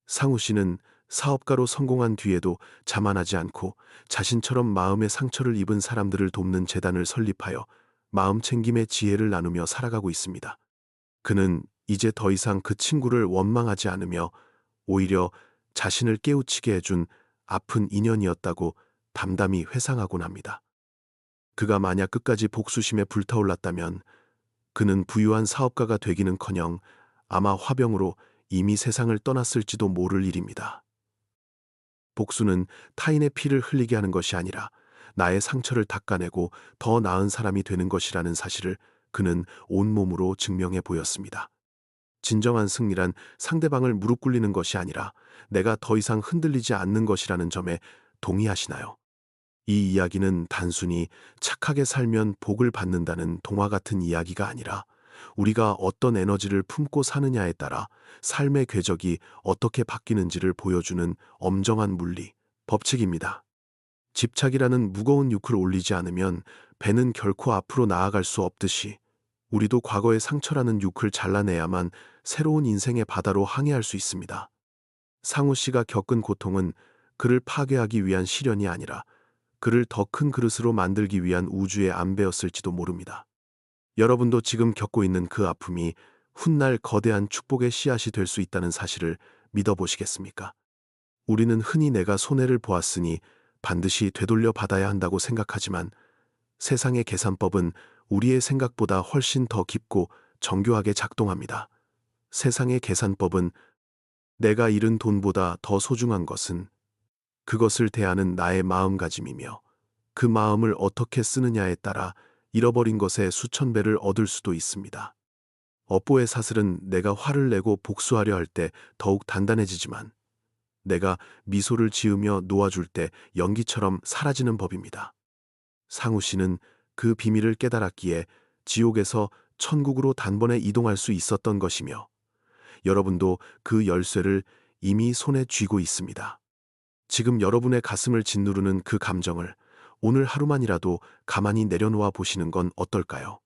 상우 씨는 사업가로 성공한 뒤에도 자만하지 않고 자신처럼 마음의 상처를 입은 사람들을 돕는 재단을 설립하여 마음 챙김의 지혜를 나누며 살아가고 있습니다. 그는 이제 더 이상 그 친구를 원망하지 않으며 오히려 자신을 깨우치게 해준 아픈 인연이었다고 담담히 회상하곤 합니다. 그가 만약 끝까지 복수심에 불타올랐다면 그는 부유한 사업가가 되기는커녕 아마 화병으로 이미 세상을 떠났을지도 모를 일입니다. 복수는 타인의 피를 흘리게 하는 것이 아니라 나의 상처를 닦아내고 더 나은 사람이 되는 것이라는 사실을 그는 온몸으로 증명해 보였습니다. 진정한 승리란 상대방을 무릎 꿇리는 것이 아니라 내가 더 이상 흔들리지 않는 것이라는 점에 동의하시나요? 이 이야기는 단순히 착하게 살면 복을 받는다는 동화 같은 이야기가 아니라 우리가 어떤 에너지를 품고 사느냐에 따라 삶의 궤적이 어떻게 바뀌는지를 보여주는 엄정한 물리, 법칙입니다. 집착이라는 무거운 유크를 올리지 않으면 배는 결코 앞으로 나아갈 수 없듯이 우리도 과거의 상처라는 유크를 잘라내야만 새로운 인생의 바다로 항해할 수 있습니다. 상우 씨가 겪은 고통은 그를 파괴하기 위한 시련이 아니라 그를 더 큰 그릇으로 만들기 위한 우주의 안배였을지도 모릅니다. 여러분도 지금 겪고 있는 그 아픔이 훗날 거대한 축복의 씨앗이 될 수 있다는 사실을 믿어보시겠습니까? 우리는 흔히 내가 손해를 보았으니 반드시 되돌려 받아야 한다고 생각하지만 세상의 계산법은 우리의 생각보다 훨씬 더 깊고 정교하게 작동합니다. 세상의 계산법은 내가 잃은 돈보다 더 소중한 것은 그것을 대하는 나의 마음가짐이며 그 마음을 어떻게 쓰느냐에 따라 잃어버린 것의 수천 배를 얻을 수도 있습니다. 업보의 사슬은 내가 화를 내고 복수하려 할 때 더욱 단단해지지만 내가 미소를 지으며 놓아줄 때 연기처럼 사라지는 법입니다. 상우 씨는 그 비밀을 깨달았기에 지옥에서 천국으로 단번에 이동할 수 있었던 것이며 여러분도 그 열쇠를 이미 손에 쥐고 있습니다. 지금 여러분의 가슴을 짓누르는 그 감정을 오늘 하루만이라도 가만히 내려놓아 보시는 건 어떨까요?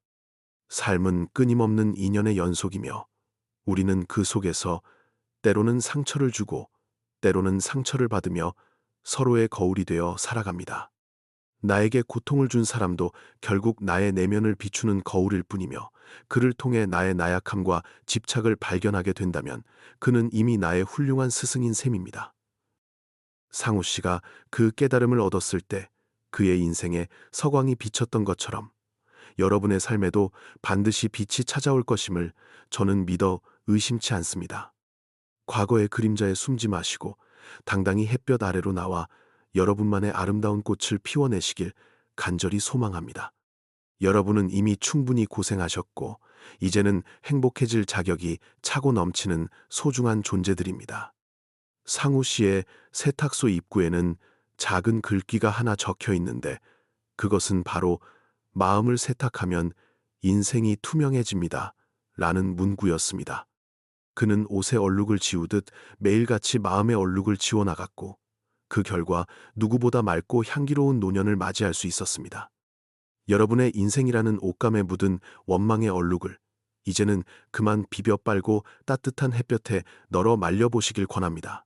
삶은 끊임없는 인연의 연속이며 우리는 그 속에서 때로는 상처를 주고 때로는 상처를 받으며 서로의 거울이 되어 살아갑니다. 나에게 고통을 준 사람도 결국 나의 내면을 비추는 거울일 뿐이며 그를 통해 나의 나약함과 집착을 발견하게 된다면 그는 이미 나의 훌륭한 스승인 셈입니다. 상우 씨가 그 깨달음을 얻었을 때 그의 인생에 서광이 비쳤던 것처럼 여러분의 삶에도 반드시 빛이 찾아올 것임을 저는 믿어 의심치 않습니다. 과거의 그림자에 숨지 마시고 당당히 햇볕 아래로 나와 여러분만의 아름다운 꽃을 피워내시길 간절히 소망합니다. 여러분은 이미 충분히 고생하셨고 이제는 행복해질 자격이 차고 넘치는 소중한 존재들입니다. 상우 씨의 세탁소 입구에는 작은 글귀가 하나 적혀 있는데 그것은 바로 마음을 세탁하면 인생이 투명해집니다. 라는 문구였습니다. 그는 옷의 얼룩을 지우듯 매일같이 마음의 얼룩을 지워나갔고 그 결과 누구보다 맑고 향기로운 노년을 맞이할 수 있었습니다. 여러분의 인생이라는 옷감에 묻은 원망의 얼룩을 이제는 그만 비벼 빨고 따뜻한 햇볕에 널어 말려보시길 권합니다.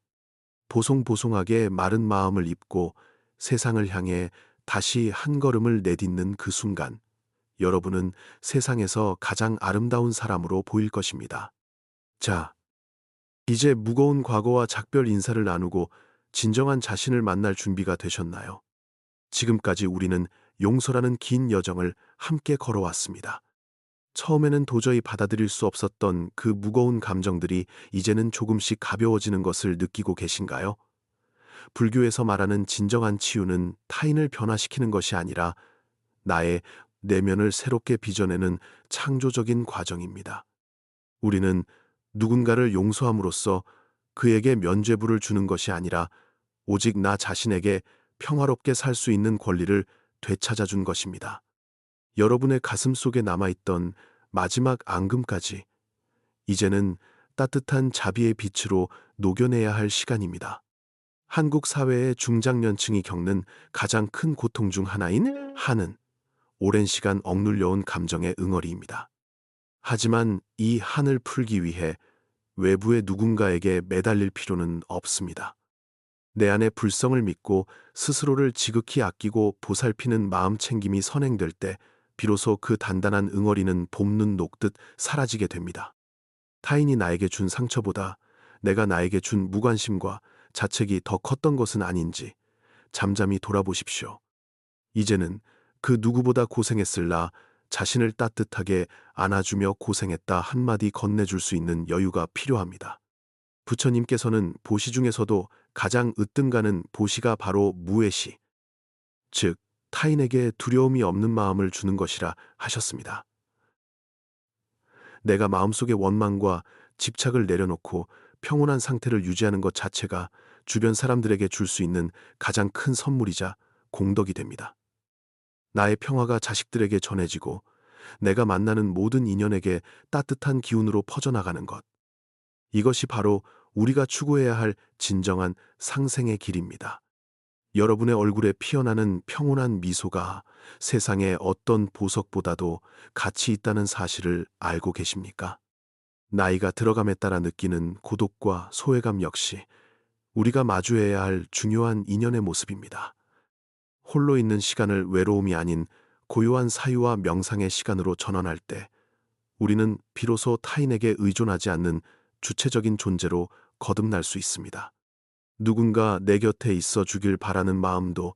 보송보송하게 마른 마음을 입고 세상을 향해 다시 한 걸음을 내딛는 그 순간 여러분은 세상에서 가장 아름다운 사람으로 보일 것입니다. 자, 이제 무거운 과거와 작별 인사를 나누고 진정한 자신을 만날 준비가 되셨나요? 지금까지 우리는 용서라는 긴 여정을 함께 걸어왔습니다. 처음에는 도저히 받아들일 수 없었던 그 무거운 감정들이 이제는 조금씩 가벼워지는 것을 느끼고 계신가요? 불교에서 말하는 진정한 치유는 타인을 변화시키는 것이 아니라 나의 내면을 새롭게 빚어내는 창조적인 과정입니다. 우리는 누군가를 용서함으로써 그에게 면죄부를 주는 것이 아니라 오직 나 자신에게 평화롭게 살 수 있는 권리를 되찾아준 것입니다. 여러분의 가슴 속에 남아있던 마지막 앙금까지 이제는 따뜻한 자비의 빛으로 녹여내야 할 시간입니다. 한국 사회의 중장년층이 겪는 가장 큰 고통 중 하나인 한은 오랜 시간 억눌려온 감정의 응어리입니다. 하지만 이 한을 풀기 위해 외부의 누군가에게 매달릴 필요는 없습니다. 내 안의 불성을 믿고 스스로를 지극히 아끼고 보살피는 마음 챙김이 선행될 때 비로소 그 단단한 응어리는 봄눈 녹듯 사라지게 됩니다. 타인이 나에게 준 상처보다 내가 나에게 준 무관심과 자책이 더 컸던 것은 아닌지 잠잠히 돌아보십시오. 이제는 그 누구보다 고생했을 나 자신을 따뜻하게 안아주며 고생했다 한마디 건네줄 수 있는 여유가 필요합니다. 부처님께서는 보시 중에서도 가장 으뜸가는 보시가 바로 무외시, 즉 타인에게 두려움이 없는 마음을 주는 것이라 하셨습니다. 내가 마음속의 원망과 집착을 내려놓고 평온한 상태를 유지하는 것 자체가 주변 사람들에게 줄 수 있는 가장 큰 선물이자 공덕이 됩니다. 나의 평화가 자식들에게 전해지고 내가 만나는 모든 인연에게 따뜻한 기운으로 퍼져나가는 것. 이것이 바로 우리가 추구해야 할 진정한 상생의 길입니다. 여러분의 얼굴에 피어나는 평온한 미소가 세상의 어떤 보석보다도 가치 있다는 사실을 알고 계십니까? 나이가 들어감에 따라 느끼는 고독과 소외감 역시 우리가 마주해야 할 중요한 인연의 모습입니다. 홀로 있는 시간을 외로움이 아닌 고요한 사유와 명상의 시간으로 전환할 때 우리는 비로소 타인에게 의존하지 않는 주체적인 존재로 거듭날 수 있습니다. 누군가 내 곁에 있어 주길 바라는 마음도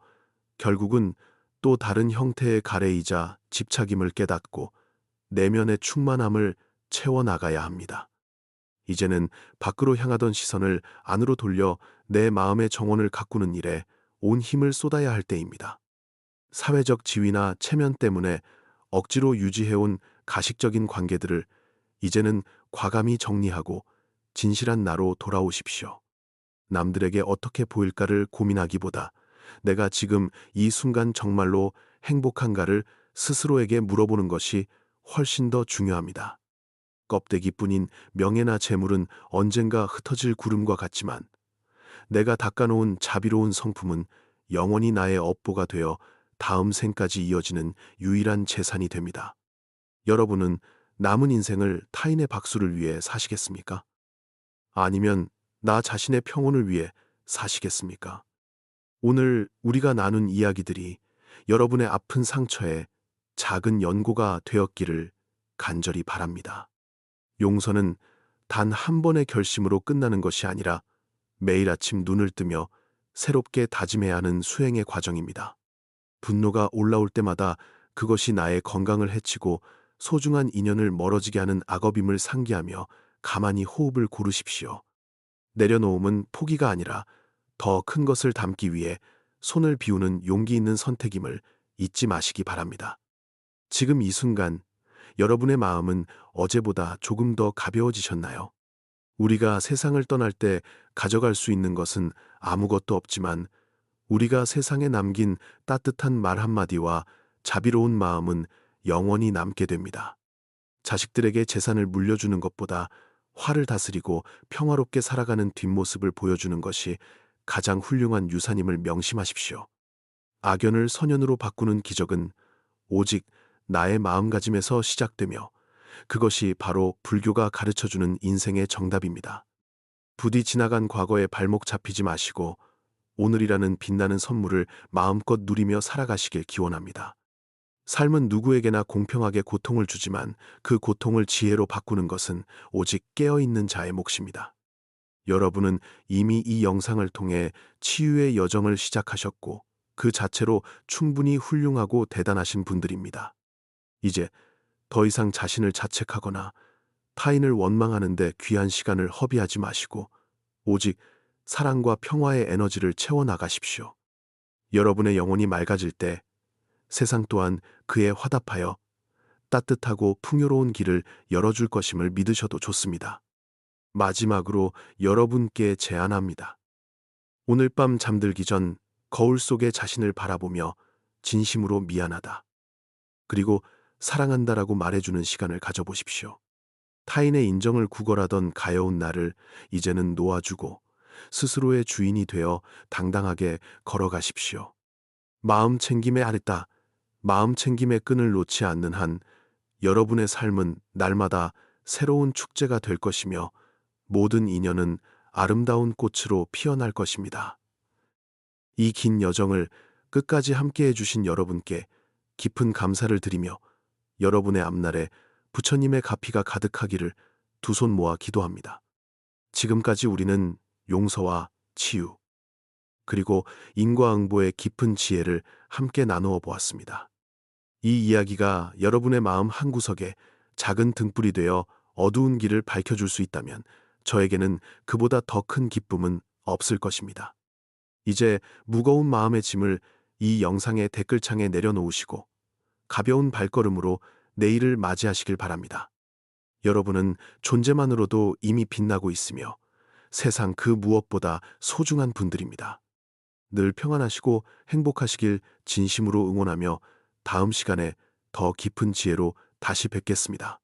결국은 또 다른 형태의 가래이자 집착임을 깨닫고 내면의 충만함을 채워나가야 합니다. 이제는 밖으로 향하던 시선을 안으로 돌려 내 마음의 정원을 가꾸는 일에 온 힘을 쏟아야 할 때입니다. 사회적 지위나 체면 때문에 억지로 유지해온 가식적인 관계들을 이제는 과감히 정리하고 진실한 나로 돌아오십시오. 남들에게 어떻게 보일까를 고민하기보다 내가 지금 이 순간 정말로 행복한가를 스스로에게 물어보는 것이 훨씬 더 중요합니다. 껍데기뿐인 명예나 재물은 언젠가 흩어질 구름과 같지만 내가 닦아놓은 자비로운 성품은 영원히 나의 업보가 되어 다음 생까지 이어지는 유일한 재산이 됩니다. 여러분은 남은 인생을 타인의 박수를 위해 사시겠습니까? 아니면 나 자신의 평온을 위해 사시겠습니까? 오늘 우리가 나눈 이야기들이 여러분의 아픈 상처에 작은 연고가 되었기를 간절히 바랍니다. 용서는 단 한 번의 결심으로 끝나는 것이 아니라 매일 아침 눈을 뜨며 새롭게 다짐해야 하는 수행의 과정입니다. 분노가 올라올 때마다 그것이 나의 건강을 해치고 소중한 인연을 멀어지게 하는 악업임을 상기하며 가만히 호흡을 고르십시오. 내려놓음은 포기가 아니라 더 큰 것을 담기 위해 손을 비우는 용기 있는 선택임을 잊지 마시기 바랍니다. 지금 이 순간 여러분의 마음은 어제보다 조금 더 가벼워지셨나요? 우리가 세상을 떠날 때 가져갈 수 있는 것은 아무것도 없지만 우리가 세상에 남긴 따뜻한 말 한마디와 자비로운 마음은 영원히 남게 됩니다. 자식들에게 재산을 물려주는 것보다 화를 다스리고 평화롭게 살아가는 뒷모습을 보여주는 것이 가장 훌륭한 유산임을 명심하십시오. 악연을 선연으로 바꾸는 기적은 오직 나의 마음가짐에서 시작되며 그것이 바로 불교가 가르쳐주는 인생의 정답입니다. 부디 지나간 과거에 발목 잡히지 마시고 오늘이라는 빛나는 선물을 마음껏 누리며 살아가시길 기원합니다. 삶은 누구에게나 공평하게 고통을 주지만 그 고통을 지혜로 바꾸는 것은 오직 깨어있는 자의 몫입니다. 여러분은 이미 이 영상을 통해 치유의 여정을 시작하셨고 그 자체로 충분히 훌륭하고 대단하신 분들입니다. 이제 더 이상 자신을 자책하거나 타인을 원망하는 데 귀한 시간을 허비하지 마시고 오직 사랑과 평화의 에너지를 채워나가십시오. 여러분의 영혼이 맑아질 때 세상 또한 그에 화답하여 따뜻하고 풍요로운 길을 열어줄 것임을 믿으셔도 좋습니다. 마지막으로 여러분께 제안합니다. 오늘 밤 잠들기 전 거울 속에 자신을 바라보며 진심으로 미안하다. 그리고 사랑한다라고 말해주는 시간을 가져보십시오. 타인의 인정을 구걸하던 가여운 나를 이제는 놓아주고 스스로의 주인이 되어 당당하게 걸어가십시오. 마음 챙김에 아랬다. 마음 챙김의 끈을 놓지 않는 한 여러분의 삶은 날마다 새로운 축제가 될 것이며 모든 인연은 아름다운 꽃으로 피어날 것입니다. 이 긴 여정을 끝까지 함께 해주신 여러분께 깊은 감사를 드리며 여러분의 앞날에 부처님의 가피가 가득하기를 두 손 모아 기도합니다. 지금까지 우리는 용서와 치유, 그리고 인과응보의 깊은 지혜를 함께 나누어 보았습니다. 이 이야기가 여러분의 마음 한구석에 작은 등불이 되어 어두운 길을 밝혀줄 수 있다면 저에게는 그보다 더 큰 기쁨은 없을 것입니다. 이제 무거운 마음의 짐을 이 영상의 댓글창에 내려놓으시고 가벼운 발걸음으로 내일을 맞이하시길 바랍니다. 여러분은 존재만으로도 이미 빛나고 있으며 세상 그 무엇보다 소중한 분들입니다. 늘 평안하시고 행복하시길 진심으로 응원하며 다음 시간에 더 깊은 지혜로 다시 뵙겠습니다.